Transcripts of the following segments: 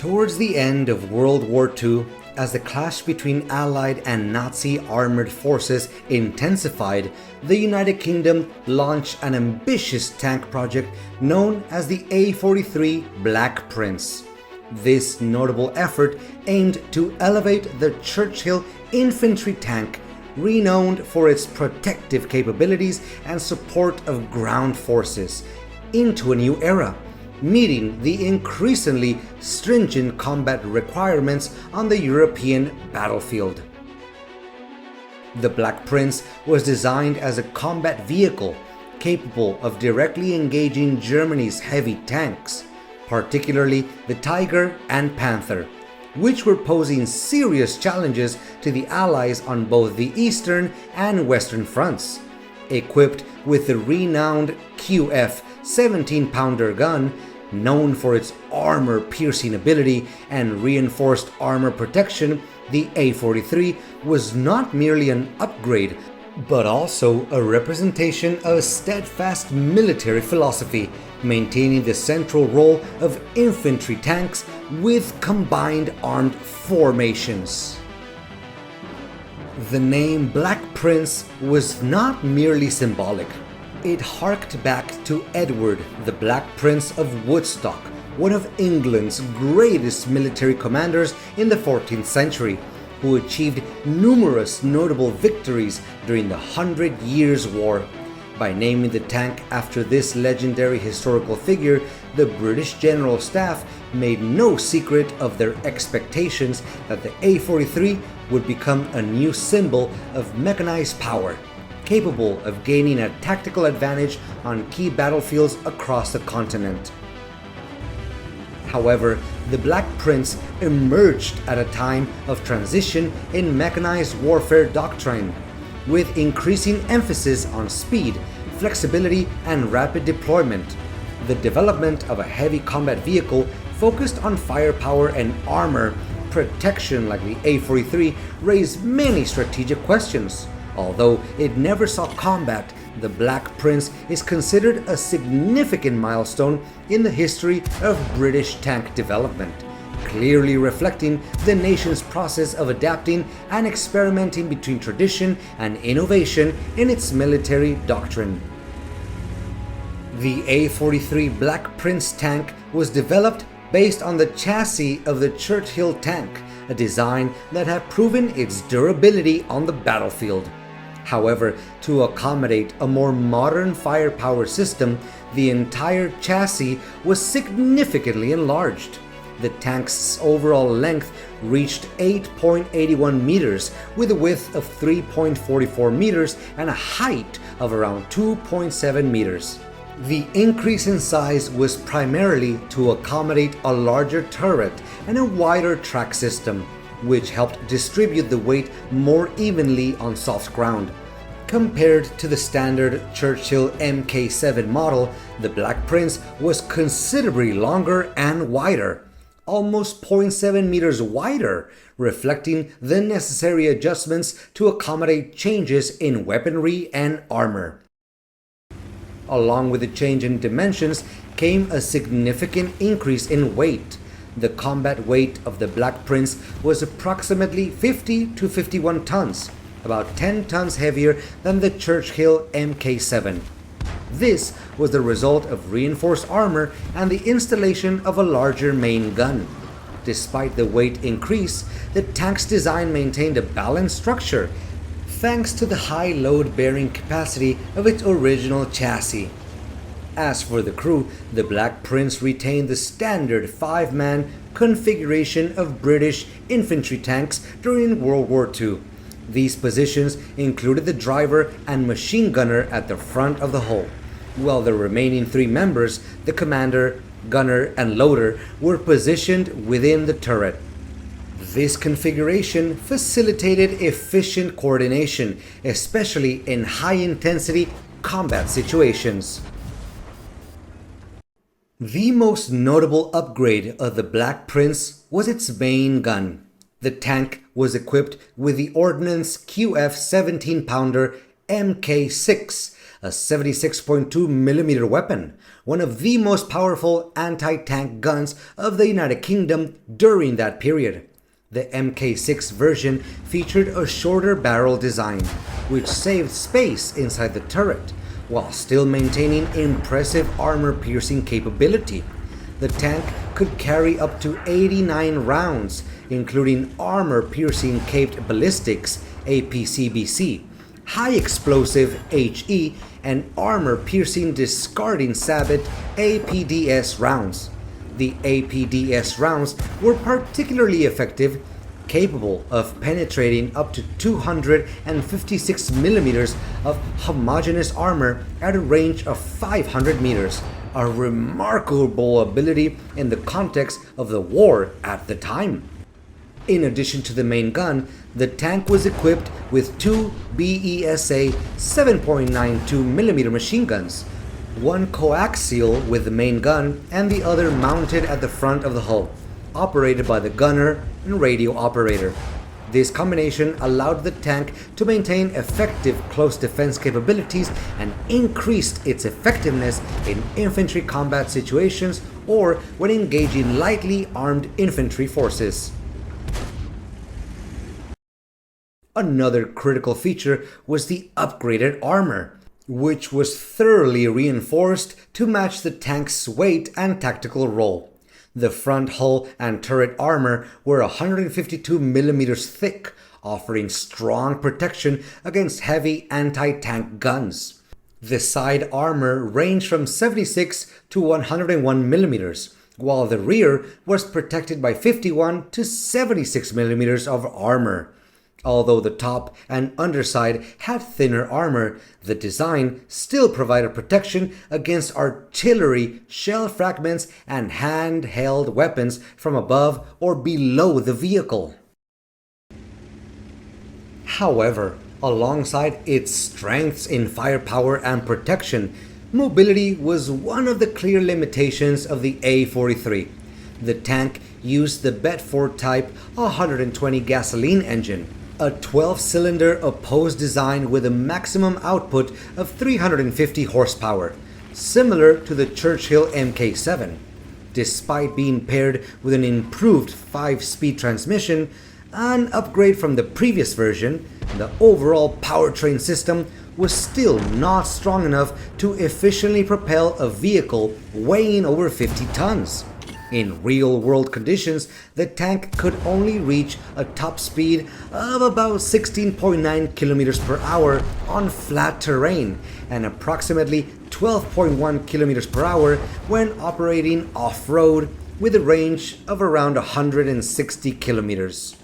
Towards the end of World War II, as the clash between Allied and Nazi armored forces intensified, the United Kingdom launched an ambitious tank project known as the A43 Black Prince. This notable effort aimed to elevate the Churchill infantry tank, renowned for its protective capabilities and support of ground forces, into a new era, meeting the increasingly stringent combat requirements on the European battlefield. The Black Prince was designed as a combat vehicle capable of directly engaging Germany's heavy tanks, particularly the Tiger and Panther, which were posing serious challenges to the Allies on both the eastern and western fronts. Equipped with the renowned QF 17-pounder gun, known for its armor-piercing ability and reinforced armor protection, the A43 was not merely an upgrade, but also a representation of steadfast military philosophy, maintaining the central role of infantry tanks with combined armed formations. The name Black Prince was not merely symbolic. It harked back to Edward, the Black Prince of Woodstock, one of England's greatest military commanders in the 14th century, who achieved numerous notable victories during the 100 Years' War. By naming the tank after this legendary historical figure, the British General Staff made no secret of their expectations that the A43 would become a new symbol of mechanized power, capable of gaining a tactical advantage on key battlefields across the continent. However, the Black Prince emerged at a time of transition in mechanized warfare doctrine, with increasing emphasis on speed, flexibility, and rapid deployment. The development of a heavy combat vehicle focused on firepower and armor protection like the A43 raised many strategic questions. Although it never saw combat, the Black Prince is considered a significant milestone in the history of British tank development, clearly reflecting the nation's process of adapting and experimenting between tradition and innovation in its military doctrine. The A43 Black Prince tank was developed based on the chassis of the Churchill tank, a design that had proven its durability on the battlefield. However, to accommodate a more modern firepower system, the entire chassis was significantly enlarged. The tank's overall length reached 8.81 meters with a width of 3.44 meters and a height of around 2.7 meters. The increase in size was primarily to accommodate a larger turret and a wider track system, which helped distribute the weight more evenly on soft ground. Compared to the standard Churchill Mk7 model, the Black Prince was considerably longer and wider, almost 0.7 meters wider, reflecting the necessary adjustments to accommodate changes in weaponry and armor. Along with the change in dimensions came a significant increase in weight. The combat weight of the Black Prince was approximately 50 to 51 tons, about 10 tons heavier than the Churchill Mk7. This was the result of reinforced armor and the installation of a larger main gun. Despite the weight increase, the tank's design maintained a balanced structure, thanks to the high load-bearing capacity of its original chassis. As for the crew, the Black Prince retained the standard 5-man configuration of British infantry tanks during World War II. These positions included the driver and machine gunner at the front of the hull, while the remaining 3 members, the commander, gunner, and loader, were positioned within the turret. This configuration facilitated efficient coordination, especially in high-intensity combat situations. The most notable upgrade of the Black Prince was its main gun. The tank was equipped with the Ordnance QF 17-pounder Mk6, a 76.2mm weapon, one of the most powerful anti-tank guns of the United Kingdom during that period. The Mk6 version featured a shorter barrel design, which saved space inside the turret, while still maintaining impressive armor-piercing capability. The tank could carry up to 89 rounds, including armor-piercing caped ballistics (APCBC), high-explosive HE, and armor-piercing discarding sabot APDS rounds. The APDS rounds were particularly effective, capable of penetrating up to 256mm of homogeneous armor at a range of 500 meters, a remarkable ability in the context of the war at the time. In addition to the main gun, the tank was equipped with two BESA 7.92mm machine guns, one coaxial with the main gun and the other mounted at the front of the hull, operated by the gunner and radio operator. This combination allowed the tank to maintain effective close defense capabilities and increased its effectiveness in infantry combat situations or when engaging lightly armed infantry forces. Another critical feature was the upgraded armor, which was thoroughly reinforced to match the tank's weight and tactical role. The front hull and turret armor were 152mm thick, offering strong protection against heavy anti-tank guns. The side armor ranged from 76 to 101mm, while the rear was protected by 51 to 76mm of armor. Although the top and underside had thinner armor, the design still provided protection against artillery, shell fragments, and handheld weapons from above or below the vehicle. However, alongside its strengths in firepower and protection, mobility was one of the clear limitations of the A43. The tank used the Bedford Type 120 gasoline engine, a 12-cylinder opposed design with a maximum output of 350 horsepower, similar to the Churchill Mk7. Despite being paired with an improved 5-speed transmission, an upgrade from the previous version, the overall powertrain system was still not strong enough to efficiently propel a vehicle weighing over 50 tons. In real-world conditions, the tank could only reach a top speed of about 16.9 kilometers per hour on flat terrain and approximately 12.1 kilometers per hour when operating off-road with a range of around 160 kilometers.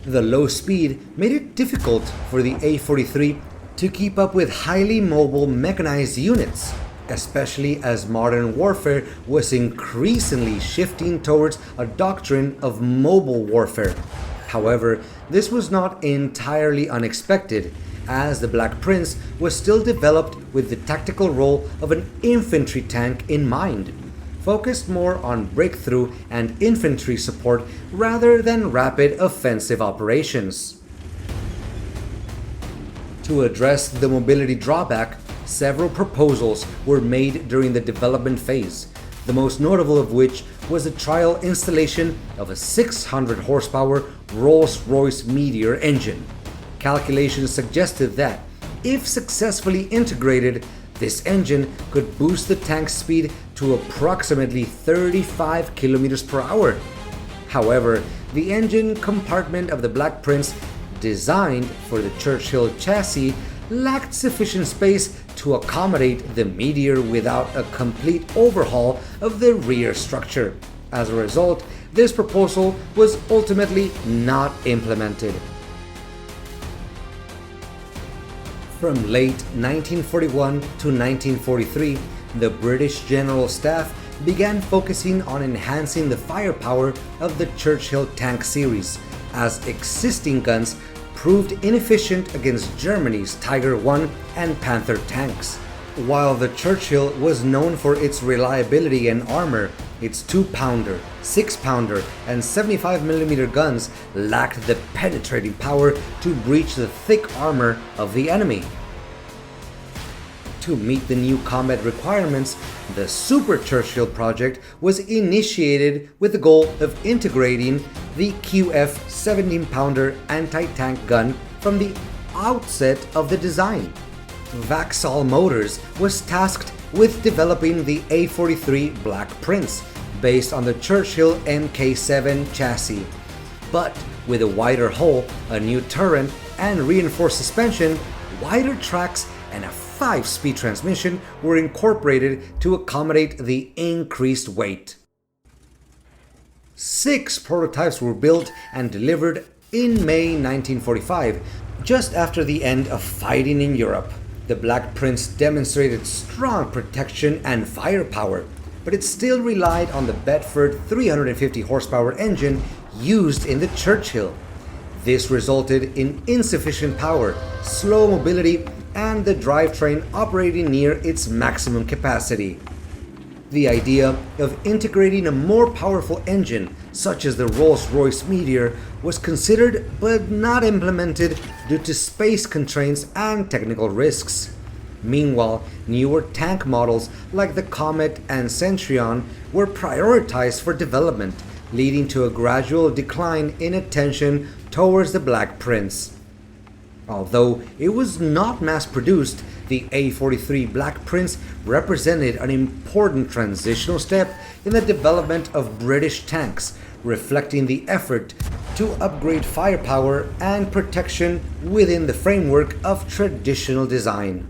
The low speed made it difficult for the A43 to keep up with highly mobile mechanized units, especially as modern warfare was increasingly shifting towards a doctrine of mobile warfare. However, this was not entirely unexpected, as the Black Prince was still developed with the tactical role of an infantry tank in mind, focused more on breakthrough and infantry support rather than rapid offensive operations. To address the mobility drawback, several proposals were made during the development phase, the most notable of which was the trial installation of a 600 horsepower Rolls-Royce Meteor engine. Calculations suggested that, if successfully integrated, this engine could boost the tank's speed to approximately 35 kilometers per hour. However, the engine compartment of the Black Prince, designed for the Churchill chassis, lacked sufficient space to accommodate the Meteor without a complete overhaul of the rear structure. As a result, this proposal was ultimately not implemented. From late 1941 to 1943, the British General Staff began focusing on enhancing the firepower of the Churchill tank series, as existing guns proved inefficient against Germany's Tiger I and Panther tanks. While the Churchill was known for its reliability and armor, its 2-pounder, 6-pounder, and 75mm guns lacked the penetrating power to breach the thick armor of the enemy. To meet the new combat requirements, the Super Churchill project was initiated with the goal of integrating the QF 17-pounder anti-tank gun from the outset of the design. Vauxhall Motors was tasked with developing the A43 Black Prince based on the Churchill Mk7 chassis, but with a wider hull, a new turret, and reinforced suspension, wider tracks, and a 5-speed transmission were incorporated to accommodate the increased weight. 6 prototypes were built and delivered in May 1945, just after the end of fighting in Europe. The Black Prince demonstrated strong protection and firepower, but it still relied on the Bedford 350 horsepower engine used in the Churchill. This resulted in insufficient power, slow mobility, and the drivetrain operating near its maximum capacity. The idea of integrating a more powerful engine, such as the Rolls-Royce Meteor, was considered but not implemented due to space constraints and technical risks. Meanwhile, newer tank models like the Comet and Centurion were prioritized for development, leading to a gradual decline in attention towards the Black Prince. Although it was not mass-produced, the A43 Black Prince represented an important transitional step in the development of British tanks, reflecting the effort to upgrade firepower and protection within the framework of traditional design.